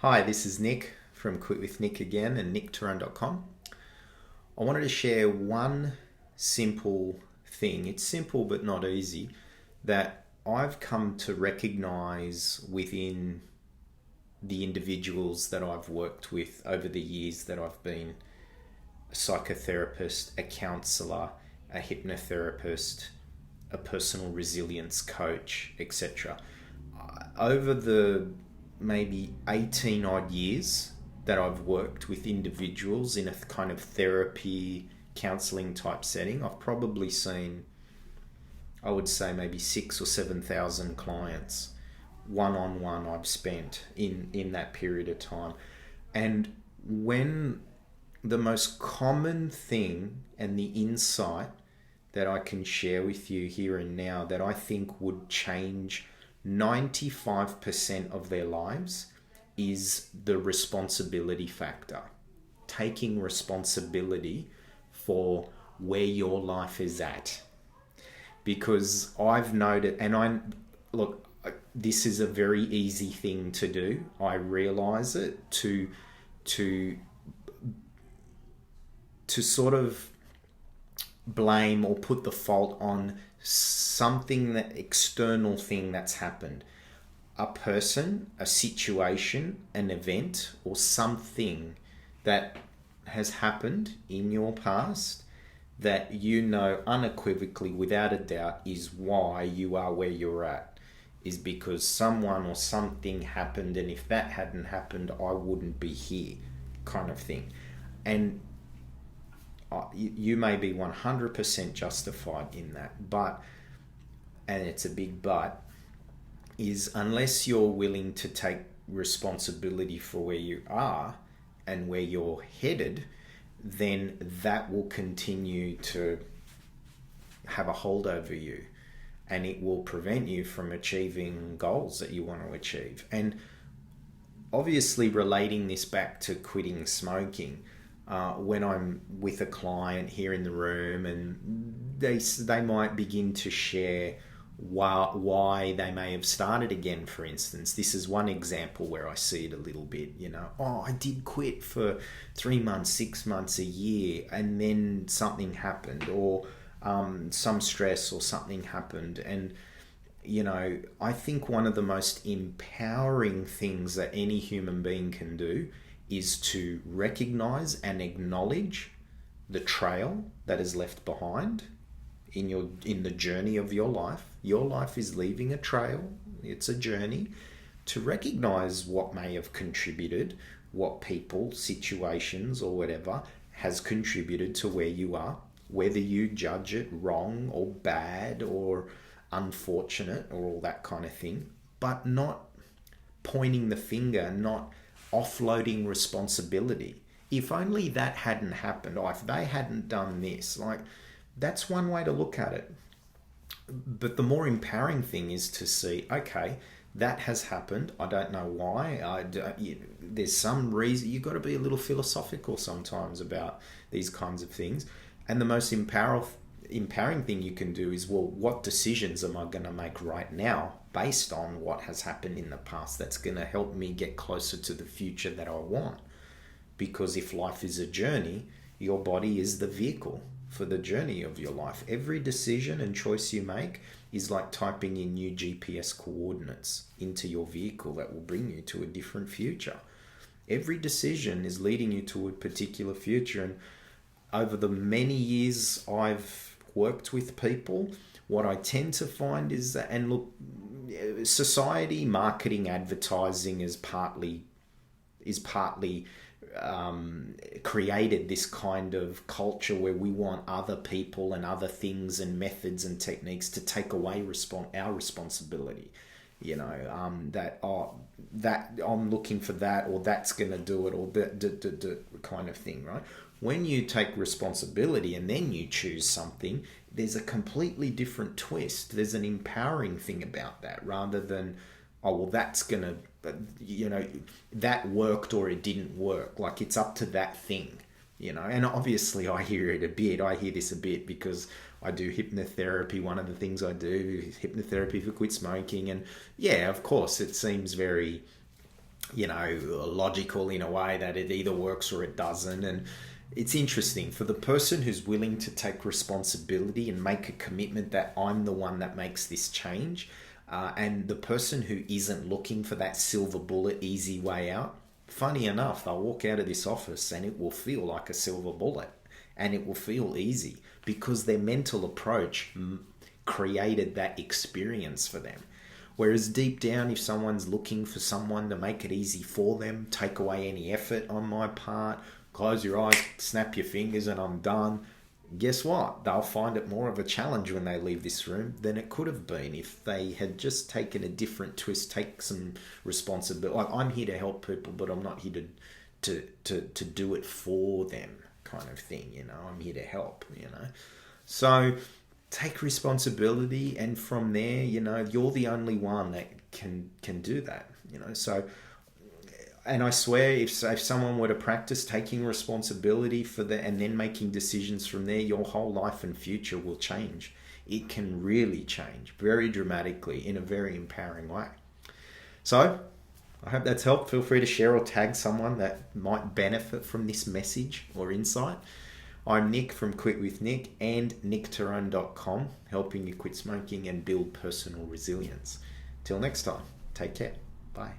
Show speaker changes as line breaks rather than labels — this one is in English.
Hi, this is Nick from Quit With Nick again and nickturone.com. I wanted to share one simple thing. It's simple but not easy that I've come to recognize within the individuals that I've worked with over the years that I've been a psychotherapist, a counselor, a hypnotherapist, a personal resilience coach, etc. Over the maybe 18 odd years that I've worked with individuals in a kind of therapy, counseling type setting, I've probably seen, I would say, maybe 6 or 7 thousand clients one on one I've spent in that period of time. And when the most common thing and the insight that I can share with you here and now that I think would change 95% of their lives is the responsibility factor. Taking responsibility for where your life is at. Because I've noted, and look, this is a very easy thing to do. I realize it to sort of blame or put the fault on something, that external thing that's happened. A person, a situation, an event, or something that has happened in your past that you know unequivocally, without a doubt, is why you are where you're at. Is because someone or something happened, and if that hadn't happened, I wouldn't be here, kind of thing. And you may be 100% justified in that, but, and it's a big but, is unless you're willing to take responsibility for where you are and where you're headed, then that will continue to have a hold over you, and it will prevent you from achieving goals that you want to achieve. And obviously relating this back to quitting smoking, when I'm with a client here in the room and they might begin to share why they may have started again, for instance. This is one example where I see it a little bit, I did quit for 3 months, 6 months, a year, and then something happened, or some stress or something happened. And I think one of the most empowering things that any human being can do is to recognize and acknowledge the trail that is left behind in the journey of your life. Your life is leaving a trail. It's a journey. To recognize what may have contributed, what people, situations, or whatever has contributed to where you are, whether you judge it wrong or bad or unfortunate or all that kind of thing, but not pointing the finger, not offloading responsibility. If only that hadn't happened, or if they hadn't done this, that's one way to look at it. But the more empowering thing is to see, okay, that has happened. I don't know why. There's some reason. You've got to be a little philosophical sometimes about these kinds of things. And the most empowering thing you can do is, well, what decisions am I going to make right now based on what has happened in the past that's going to help me get closer to the future that I want? Because if life is a journey, your body is the vehicle for the journey of your life. Every decision and choice you make is like typing in new GPS coordinates into your vehicle that will bring you to a different future. Every decision is leading you to a particular future. And over the many years I've worked with people, what I tend to find is that, and look, society, marketing, advertising is partly created this kind of culture where we want other people and other things and methods and techniques to take away our responsibility. That I'm looking for that, or that's going to do it, or that kind of thing, right? When you take responsibility and then you choose something, there's a completely different twist. There's an empowering thing about that, rather than, oh, well, that's going to, that worked or it didn't work. Like, it's up to that thing, And obviously I hear this a bit because I do hypnotherapy. One of the things I do is hypnotherapy for quit smoking. And yeah, of course, it seems very logical in a way that it either works or it doesn't. And it's interesting for the person who's willing to take responsibility and make a commitment that I'm the one that makes this change. And the person who isn't looking for that silver bullet, easy way out, funny enough, they'll walk out of this office and it will feel like a silver bullet and it will feel easy because their mental approach created that experience for them. Whereas deep down, if someone's looking for someone to make it easy for them, take away any effort on my part, close your eyes, snap your fingers and I'm done, guess what? They'll find it more of a challenge when they leave this room than it could have been if they had just taken a different twist, take some responsibility. Like, I'm here to help people, but I'm not here to do it for them, kind of thing. I'm here to help. So take responsibility, and from there, you're the only one that can do that. So. And I swear, if someone were to practice taking responsibility for that and then making decisions from there, your whole life and future will change. It can really change very dramatically in a very empowering way. So, I hope that's helped. Feel free to share or tag someone that might benefit from this message or insight. I'm Nick from Quit With Nick and nickterone.com, helping you quit smoking and build personal resilience. Till next time, take care. Bye.